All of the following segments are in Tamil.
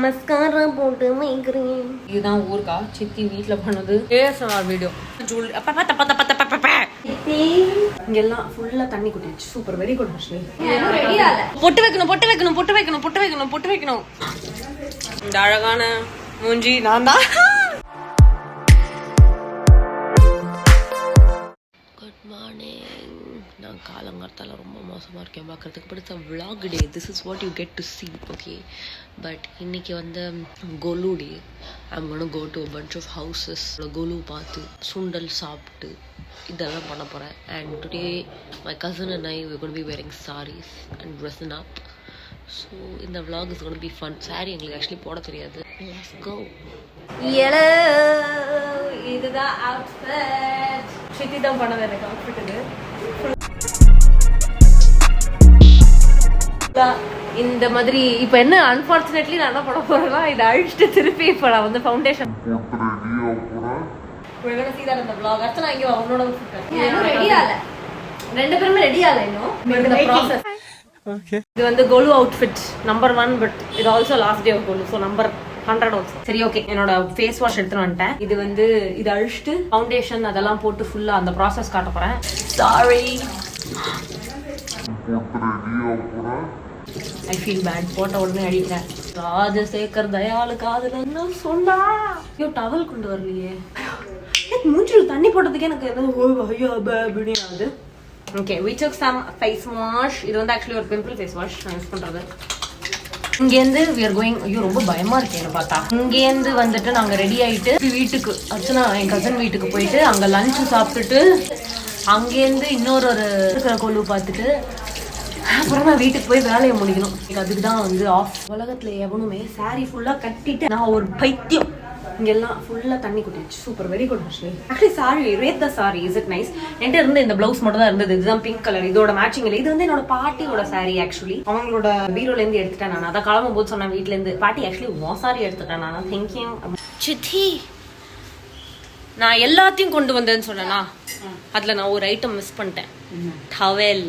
மஸ்காரா போட்டு வைக்கிறேன். இதுதான் ஊர்க்கா சித்தி வீட்டுல பண்ணது ASMR வீடியோ. இங்கெல்லாம் ஃபுல்லா தண்ணி குட்டிச்சு. Super, very good Harshini. பொட்டு வைக்கணும் பொட்டு வைக்கணும் பொட்டு வைக்கணும் பொட்டு வைக்கணும் பொட்டு வைக்கணும். இந்த அழகான மூஞ்சி நான் தான். Good morning. நான் காலங்காலத்தால ரொம்ப மோசமாக இருக்கேன். பார்க்குறதுக்கு பிடிச்ச vlog day. This is what you get to see. Okay, but இன்னைக்கு வந்து Golu day. I'm gonna go to a bunch of houses. Golu பார்த்து சுண்டல் சாப்பிட்டு இதெல்லாம் பண்ண போகிறேன். And today my cousin and I we're going to be wearing sarees and dressing up. So இந்த vlog is going to be fun. Sari எங்களுக்கு ஆக்சுவலி போட தெரியாது. Let's go. Hello, இதுதான் அவுட்ஃபிட். சித்தி தான் பண்ணது எனக்கு அவுட்ஃபிட். இது இந்த மாதிரி இப்போ என்ன அன்ஃபார்ச்சுனேட்லி நான் என்ன பண்ண போறேன்னா இதை அழிச்சிட்டு திருப்பி இப்போ நான் வந்து ஃபவுண்டேஷன் இந்த vlog. அர்ச்சனா இங்கே அவனோட ரெடி ஆகல, ரெண்டு பேருமே ரெடி ஆகல இன்னும். இந்த ப்ராசஸ் இது வந்து கோலு அவுட்ஃபிட் நம்பர் 1, பட் இது also last day of Golu, so number 100 also. சரி, ஓகே. என்னோட ஃபேஸ் வாஷ் எடுத்துட்டு வந்துட்டேன். இது வந்து இது அழிச்சிட்டு ஃபவுண்டேஷன் அதெல்லாம் போட்டு ஃபுல்லா அந்த ப்ராசஸ் காட்ட போறேன். Sorry, I feel bad. போட்ட உடனே அடிக்கிறேன். ராஜசேகர் தயாளு காதுல என்ன சொன்னா? ஐயோ, டவல் கொண்டு வரலையே. மூஞ்சில் தண்ணி போட்டதுக்கு எனக்கு எதுவும் ஐயோ அப்படின்னு ஆகுது. Okay, we took some face wash. இது வந்து ஆக்சுவலி ஒரு பிம்பிள் ஃபேஸ் வாஷ் நான் யூஸ் பண்றது. இங்கேருந்து we are going. ஐயோ, ரொம்ப பயமா இருக்கு என்ன பார்த்தா. இங்கேருந்து வந்துட்டு நாங்க ரெடி ஆயிட்டு வீட்டுக்கு, அர்ச்சனா என் கசன் வீட்டுக்கு போயிட்டு அங்க லஞ்ச் சாப்பிட்டுட்டு அங்கேருந்து இன்னொரு இருக்கிற கொலு பார்த்துட்டு அப்புறம் நான் வீட்டுக்கு போய் வேலையை முடிக்கணும். அதுக்கு தான் வந்து ஆஃப். உலகத்துல எவனுமே சாரி ஃபுல்லா கட்டிட்டு நான் ஒரு பைத்தியம். இங்கெல்லாம் ஃபுல்லா தண்ணி குட்டிச்சு. Super, very good Harshini. Actually sari, rate the sari. Is it nice? என்கிட்ட இருந்து இந்த பிளவுஸ் மட்டும் தான் இருந்தது. இதுதான் பிங்க் கலர். இதோட மேட்சிங் இல்லை. இது வந்து என்னோட பாட்டியோட சாரி. ஆக்சுவலி அவங்களோட பீரோல இருந்து எடுத்துட்டேன் நான். அதான் கிளம்பும் போது சொன்னேன் வீட்டுல இருந்து, பாட்டி ஆக்சுவலி உன் சாரி எடுத்துட்டேன் நான். தேங்க்யூ சித்தி. நான் எல்லாத்தையும் கொண்டு வந்தேன்னு சொன்னேன்னா அதுல நான் ஒரு ஐட்டம் மிஸ் பண்ணிட்டேன். டவல்.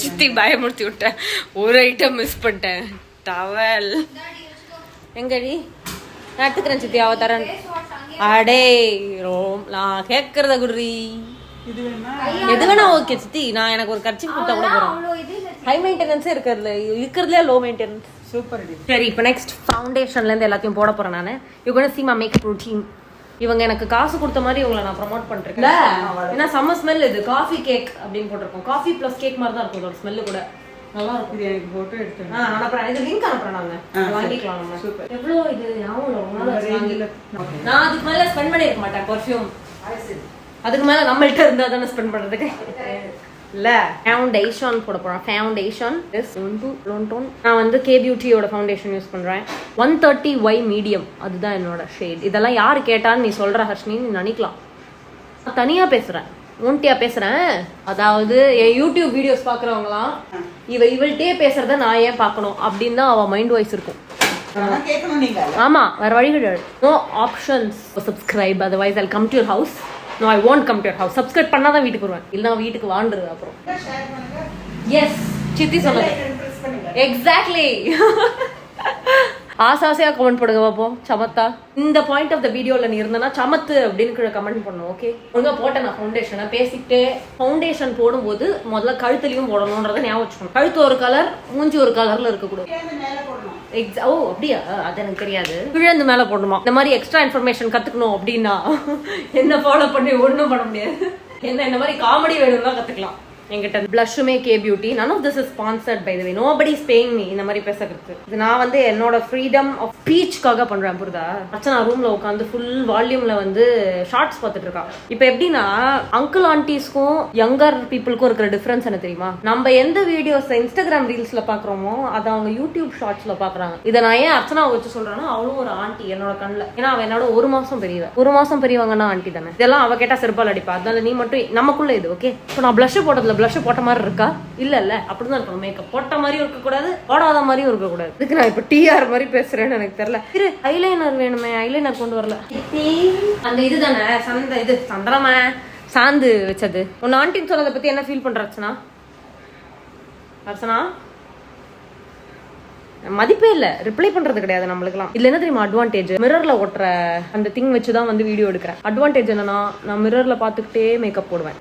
சித்தி பயமுறுத்தி விட்டேன். ஒரு ஐட்டம் மிஸ் பண்ணிட்டேன். டவல் எங்கடி? நான் எடுத்துக்கிறேன் சித்தி, அவ தரேன். அடே நான் கேட்கறத குடுறி. எது வேணா ஓகே சித்தி. நான் எனக்கு ஒரு கர்ச்சீஃப் கொடுத்தா கூட போறேன். ஹை மெயின்டெனன்ஸே இருக்கிறதுல லோ மெயின்டெனன்ஸ். சூப்பர். சரி, இப்போ நெக்ஸ்ட் ஃபவுண்டேஷன்ல இருந்து எல்லாத்தையும் போட போறேன் நான். You gonna see my makeup routine. இவங்க எனக்கு காசு கொடுத்த மாதிரி இவங்களை நான் ப்ரமோட் பண்றேன். ஏன்னா செம்ம ஸ்மெல். இது காஃபி கேக் அப்படின்னு போட்டிருக்கோம். காஃபி பிளஸ் கேக் மாதிரி தான் இருக்கும். ஒரு ஸ்மெல்லு கூட நல்லா இருக்கும். இது எனக்கு போட்டோ எடுத்து அனுப்புறேன். இது லிங்க் அனுப்புறேன். நாங்க வாங்கிக்கலாம். நம்ம சூப்பர். எவ்வளோ இது ஞாபகம். நான் அதுக்கு மேல ஸ்பெண்ட் பண்ணிருக்க மாட்டேன் பர்ஃபியூம். அதுக்கு மேல நம்மள்ட்ட இருந்தா தானே ஸ்பெண்ட் பண்றதுக்கு. இல்ல, ஃபவுண்டேஷன் போட போறேன். ஃபவுண்டேஷன் நான் வந்து கே பியூட்டியோட ஃபவுண்டேஷன் யூஸ் பண்றேன். 130Y medium. அதுதான் என்னோட ஷேட். இதெல்லாம் யாரு கேட்டான்னு நீ சொல்ற ஹர்ஷினி, நீ நினைக்கலாம் தனியா பேசுறேன், ஊன்ட்டியா பேசுறேன். அதாவது என் யூடியூப் வீடியோஸ் பாக்குறவங்களாம் இவள்கிட்டே பேசுறத நான் ஏன் பார்க்கணும் அப்படின்னு தான் அவ மைண்ட் வாய்ஸ் இருக்கும். ஆமா, வேற வழி கிடையாது. No options. Subscribe, otherwise I come to your house. No, I won't come to your house. Subscribe பண்ணாதான் வீட்டுக்கு வருவேன். இல்ல வீட்டுக்கு வாண்டுறது அப்புறம். Yes, சித்தி சொன்னது எக்ஸாக்ட்லி. ஆசாசையா கமெண்ட் போடுங்க பாப்போம். சமத்தா இந்த பாயிண்ட் ஆஃப் த வீடியோல நீ இருந்தா சமத்து அப்படின்னு கமெண்ட் பண்ணும். ஓகே, ஒழுங்கா போட்டேன் நான் ஃபவுண்டேஷனை. பேசிக்கிட்டே ஃபவுண்டேஷன் போடும்போது முதல்ல கழுத்துலயும் போடணும்ன்றத ஞாபகம் வச்சுக்கணும். கழுத்து ஒரு கலர், மூஞ்சி ஒரு கலர்ல இருக்கக்கூடாது. ஓ அப்படியா? அது எனக்கு தெரியாது. விழுந்து மேல போடணுமா? இந்த மாதிரி எக்ஸ்ட்ரா இன்ஃபர்மேஷன் கத்துக்கணும் அப்படின்னா என்ன ஃபாலோ பண்ணி ஒன்றும் பண்ண முடியாது. என்ன இந்த மாதிரி காமெடி வேணும்னா கத்துக்கலாம். என்கிட்ட பிளஷுமே கே beauty. None of this is sponsored by the way. Nobody is paying me இந்த மாதிரி பேசுறதுக்கு. இது நான் வந்து என்னோட ஃப்ரீடம் ஆஃப் ஸ்பீச்காக பண்றேன். புரியுதா? அர்ச்சனா ரூம்ல உட்காந்து ஃபுல் வால்யூம்ல வந்து ஷார்ட்ஸ் பார்த்துட்டு இருக்கா. இப்போ எப்படின்னா அங்கிள் ஆண்டிஸ்க்கும் யங்கர் பீப்புளுக்கும் இருக்கிற டிஃபரன்ஸ் என்ன தெரியுமா? நம்ம எந்த வீடியோஸ் இன்ஸ்டாகிராம் ரீல்ஸ்ல பாக்குறோமோ அதை அவங்க யூடியூப் ஷார்ட்ஸ்ல பாக்குறாங்க. இதை நான் ஏன் அர்ச்சனா வச்சு சொல்றேன்னா, அவளும் ஒரு ஆண்டி என்னோட கண்ணில். ஏன்னா அவ என்னோட 1 மாசம் பெரியவ. 1 மாசம் பெரியவங்கன்னா ஆண்டி தானே. இதெல்லாம் அவ கேட்டா செருப்பால் அடிப்பா. அதனால நீ மட்டும் நமக்குள்ள இது ஓகே. இப்போ நான் பிளஷ் போட்டதுல பிளஷ் போட்ட மாதிரி இருக்கா? இல்ல அப்படிதான் இருக்கணும். மேக்கப் போட்ட மாதிரியும் இருக்க கூடாது, போடாத மாதிரியும் இருக்க கூடாது. இதுக்கு நான் இப்ப டிஆர் மாதிரி பேசுறேன்னு எனக்கு தெரியல. இரு, ஐலைனர் வேணுமே. ஐலைனர் கொண்டு வரல. அந்த இதுதானே இது சந்திரமா சாந்து வச்சது. உன் ஆண்டின்னு சொன்னதை பத்தி என்ன ஃபீல் பண்ற அர்ச்சனா? மதிப்பே இல்ல, ரிப்ளை பண்றது கிடையாது நம்மளுக்குலாம். இதுல என்ன தெரியுமா அட்வான்டேஜ், மிரர்ல ஒட்டுற அந்த திங் வச்சுதான் வந்து வீடியோ எடுக்கிறேன். அட்வான்டேஜ் என்னன்னா நான் மிரர்ல பாத்துக்கிட்டே மேக்கப் போடுவேன்.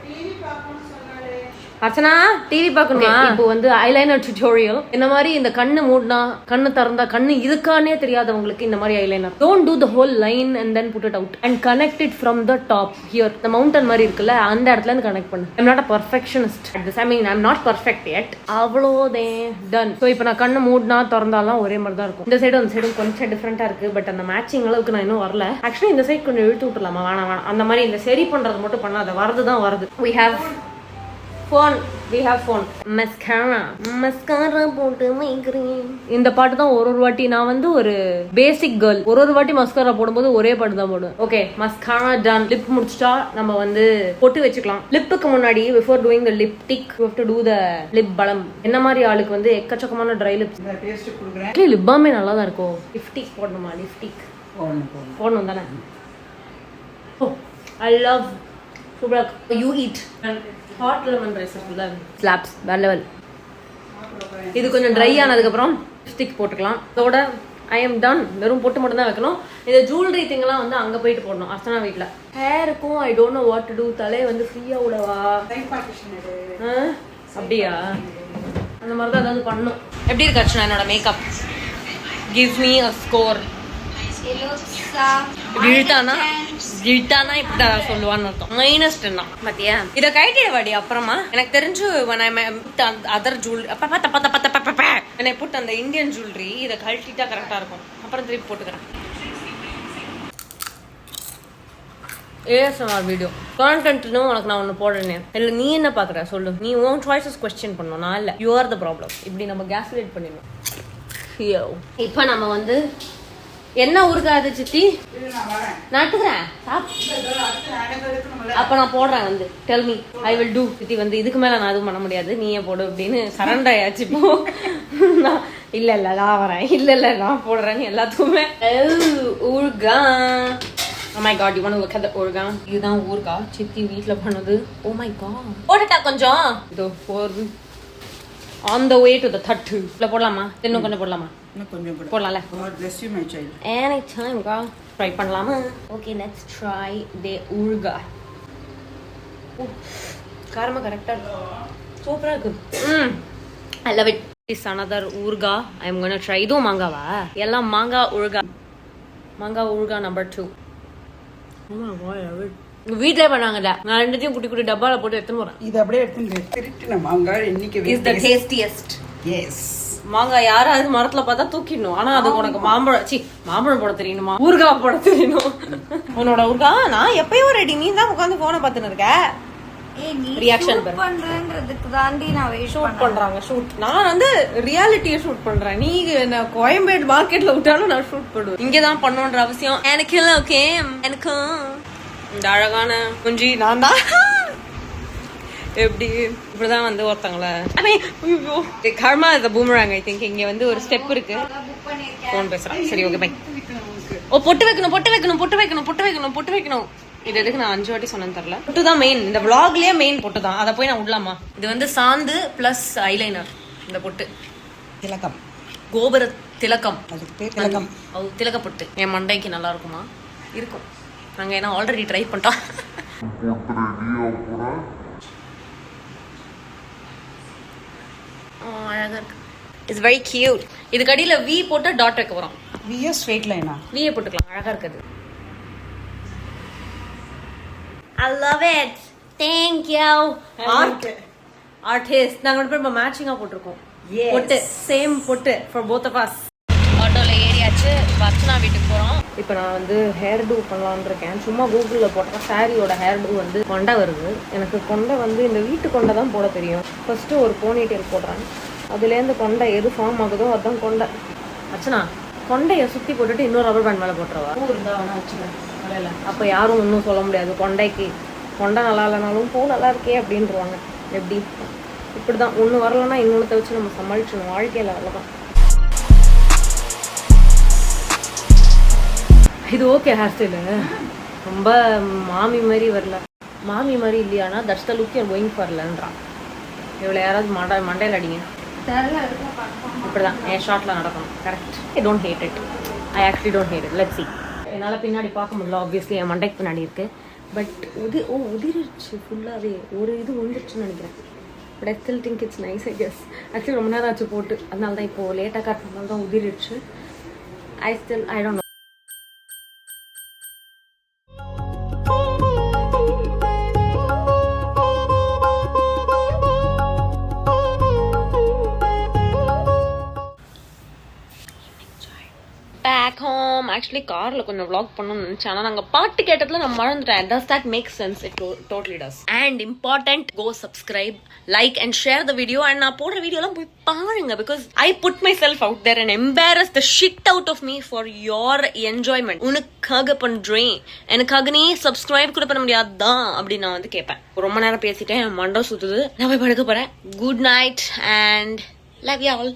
அர்ச்சனா டிவி பாக்கணுமா? இப்போ வந்து ஐலைனர் டியூட்டோரியல். இந்த மாதிரி இந்த கண்ணு மூடினா கண்ணு திறந்தா கண்ணு இதுக்கானே தெரியாதவங்களுக்கு இந்த மாதிரி eyeliner. Don't do the whole line and then put it out and connect it from the top here. இந்த மவுண்டன் மாதிரி இருக்குல்ல அந்த இடத்துல இருந்து கனெக்ட் பண்ணு. I'm not a perfectionist at this. I mean I'm not perfect yet. அவ்வளோதே டன். ஸோ இப்போ நான் கண்ணு மூடினா திறந்தாலாம் ஒரே மாதிரி தான் இருக்கும். இந்த சைடும் அந்த சைடும் கொஞ்சம் டிஃப்ரெண்டா இருக்கு. பட் அந்த மேட்சிங் அளவுக்கு நான் இன்னும் வரல. ஆக்சுவலி இந்த சைட் கொஞ்சம் இழுத்து விட்டுலாமா? வேணாம் அந்த மாதிரி இந்த சரி பண்றது மட்டும் பண்ணாத, வரது தான் வருது. We have phone. Mascara போட்டு வைக்கிறேன். இந்த பாட்டு தான் ஒரு வாட்டி நான் வந்து ஒரு பேசிக் கேர்ள். ஒரு வாட்டி மஸ்காரா போடும்போது ஒரே பாட்டு தான் போடுவேன். Okay, mascara done. லிப் முடிச்சிட்டா நம்ம வந்து பொட்டு வச்சுக்கலாம். லிப்புக்கு முன்னாடி before doing the lipstick you have to do the lip balm. என்ன மாதிரி ஆளுக்கு வந்து எக்கச்சக்கமான ட்ரை லிப்ஸ் டேஸ்ட் குடுக்குறேன். லிப் பாமே நல்லா தான் இருக்கும். லிப் டிக் போடணுமா? லிப் டிக் போடணும் தானே? Oh I love super. You eat hot lemon rice இருக்குல்ல, ஸ்லாப்ஸ் வேற லெவல். இது கொஞ்சம் ட்ரை ஆனதுக்கு அப்புறம் ஸ்டிக் போட்டுக்கலாம். அதோட ஐ எம் டன். வெறும் பொட்டு மட்டும் தான் வைக்கணும். இந்த ஜுவல்லரி திங்லாம் வந்து அங்க போயிட்டு போடணும் அர்ச்சனா வீட்ல. ஹேருக்கும் I don't know what to do. தலை வந்து ஃப்ரீயா விடவா? அப்படியா? அந்த மாதிரி தான் ஏதாவது பண்ணணும். எப்படி இருக்கு அர்ச்சனா என்னோட makeup? Give me a score. இழுத்தானா இப்படிதான் சொல்லுவான்னு அர்த்தம். -10 தான் பாத்தியா? இத கைட்டிடுவாடி அப்புறமா. எனக்கு தெரிஞ்சு அதர் ஜுவல்லரி என்னை போட்டு அந்த இந்தியன் ஜுவல்லரி இதை கழட்டிட்டா கரெக்டா இருக்கும். அப்புறம் திருப்பி போட்டுக்கிறேன். ASMR வீடியோ கான்டென்ட்னு உனக்கு நான் ஒன்று போடுறேன். இல்லை நீ என்ன பார்க்குற சொல்லு. நீ உன் சாய்ஸஸ் கொஸ்டின் பண்ணணும், நான் இல்லை. You are the problem. இப்படி நம்ம கேஸ்லேட் பண்ணிடணும். இப்போ நம்ம வந்து என்ன ஊருக்காது சித்தி நட்டுக்கிறேன். அப்ப நான் போடுறேன் வந்து tell me I will do. சித்தி வந்து இதுக்கு மேல நான் எதுவும் பண்ண முடியாது, நீயே போடு அப்படின்னு சரண்டர் ஆயாச்சு. இப்போ இல்ல நான் வரேன், இல்ல நான் போடுறேன்னு எல்லாத்துக்குமே. ஊர்கா. Oh my god, you want to look at the ஊர்கா? இதுதான் ஊர்கா சித்தி வீட்டுல பண்ணது. Oh my god, போட்டுட்டா கொஞ்சம். இதோ போடுது. On the way to the third two. இல்ல போடலாமா? இன்னும் கொஞ்சம் போடலாமா? கொஞ்சம் போடலாம்ல. God bless you my child. Anytime girl. Try பண்ணலாமா? Okay, let's try the ஊர்கா. காரமா கரெக்ட்டா இருக்கு. சூப்பரா இருக்கு. I love it. This another ஊர்கா. I am going to try. இதுவும் மாங்காவா? எல்லாம் மாங்கா ஊர்கா. மாங்கா ஊர்கா number 2. Oh my god, I love it. வீட்லயே பண்ணாங்கடா. நான் ரெண்டுத்தையும் குட்டி குட்டி டப்பால போட்டு எடுத்துட்டு போறேன். இது அப்படியே எடுத்துட்டு திருட்டுன மாங்காய் இன்னைக்கு இஸ் தி டேஸ்டியஸ்ட். எஸ். மாங்காய் யாராவது மரத்துல பார்த்தா தூக்கிடணும். ஆனா அது உனக்கு மாம்பழம் போட தெரியணுமா? ஊர்காய் போட தெரியணும். உன்னோட ஊர்காய் நான் எப்பயோ ரெடி. நீ தான் உட்கார்ந்து போனை பார்த்துன்னு இருக்க. ரியாக்ஷன் பண்றதுக்கு தாண்டி நான் ஷூட் பண்றாங்க. ஷூட் நான் வந்து ரியாலிட்டியை ஷூட் பண்றேன். நீ கோயம்பேடு மார்க்கெட்ல விட்டாலும் நான் ஷூட் பண்ணுவேன். இங்கதான் பண்ணணுன்ற அவசியம் எனக்கு இல்ல. ஓகே, எனக்கு இந்த அழகான குஞ்சி நான் தான். எப்படி இப்படிதான் வந்து ஒருத்தங்கள கர்மா is a boomerang. I think இங்க வந்து ஒரு ஸ்டெப் இருக்கு. போன் பேசுறான். சரி ஓகே பை. ஓ பொட்டு வைக்கணும். இது எதுக்கு நான் 5 வாட்டி சொன்னேன்னு தெரியல. பொட்டு தான் மெயின். இந்த vlogலயே மெயின் பொட்டு தான். அதை போய் நான் விடலாமா? இது வந்து சாந்து பிளஸ் ஐலைனர். இந்த பொட்டு திலகம், கோபுர திலகம். திலக பொட்டு என் மண்டைக்கு நல்லா இருக்குமா? இருக்கும். நாங்க ஏன்னா ஆல்ரெடி ட்ரை பண்ணிட்டோம். அழகா இருக்கு. It's very cute. இது கடியில வி போட்டு டாட் வைக்க போறோம். வியே ஸ்ட்ரைட் லைனா வியே போட்டுக்கலாம். அழகா இருக்குது. I love it. Thank you. Artist. நாங்க ரெண்டு பேரும் மேட்சிங்கா போட்டுருக்கோம். பொட்டு சேம் பொட்டு for both of us. ஆட்டோல ஏறியாச்சு. அர்ச்சனா வீட்டுக்கு போறோம். இப்போ நான் வந்து ஹேர் டூ பண்ணலான்னு இருக்கேன். சும்மா கூகுளில் போட்டேன் சாரியோட ஹேர் டூ வந்து கொண்டை வருது. எனக்கு கொண்டை வந்து இந்த வீட்டு கொண்டை தான் போட தெரியும். ஃபர்ஸ்ட் ஒரு போனிடெயில் போடுறேன். அதுலேருந்து கொண்டை எது ஃபார்ம் ஆகுதோ அதுதான் கொண்டை. அர்ச்சனா கொண்டையை சுற்றி போட்டுட்டு இன்னொரு ரப்பர் பேண்ட் மேலே போட்டுருவா. பூ இருந்தால் வேணா வச்சுக்கிறேன். இல்லை அப்போ யாரும் ஒன்றும் சொல்ல முடியாது. கொண்டை நல்லா இல்லைனாலும் பூ நல்லா இருக்கே அப்படின்ட்டுருவாங்க. எப்படி இப்படி தான் ஒன்று வரலன்னா இன்னொன்று வச்சு நம்ம சமாளிச்சிடணும். வாழ்க்கையில் அவ்வளோதான். இது ஓகே ஹேர் ஸ்டைலு. ரொம்ப மாமி மாதிரி வரல. மாமி மாதிரி இல்லையானா that's the look you are going ஃபார்லன்றான். இவ்வளோ யாராவது மண்டையில் அடிங்க. இப்படிதான் என் ஷார்ட்ல நடக்கணும். Correct. I don't hate it. I actually don't hate it. Let's see. என்னால் பின்னாடி பார்க்க முடியல, ஆப்வியஸ்லி என் மண்டைக்கு பின்னாடி இருக்கு. பட் உதிரிச்சு ஃபுல்லாகவே ஒரு இது வந்துருச்சுன்னு நினைக்கிறேன். But I still think it's nice I guess. Actually ரொம்ப நேரம் ஆச்சு போட்டு, அதனால தான் இப்போது லேட்டாக காட்டினால தான் உதிரிடுச்சு. I don't know. Back home. Actually காரில் கொஞ்சம் vlog பண்ணணும்னு நினச்சேன். ஆனால் நாங்கள் பாட்டு கேட்டதில் நான் மறந்துட்டேன். Does that make sense? It totally does. And important, go subscribe, like and share the video. And நான் போடுற வீடியோலாம் போய் பாருங்க. Because I put myself out there and embarrass the shit out of me for your enjoyment. உனக்காக பண்றேன், எனக்காக நீ சப்ஸ்கிரைப் கூட பண்ண முடியாதான் அப்படின்னு நான் வந்து கேட்பேன். ரொம்ப நேரம் பேசிட்டேன், மண்டை சுத்துது. நான் போய் படுக்க போறேன். Good night and love you all.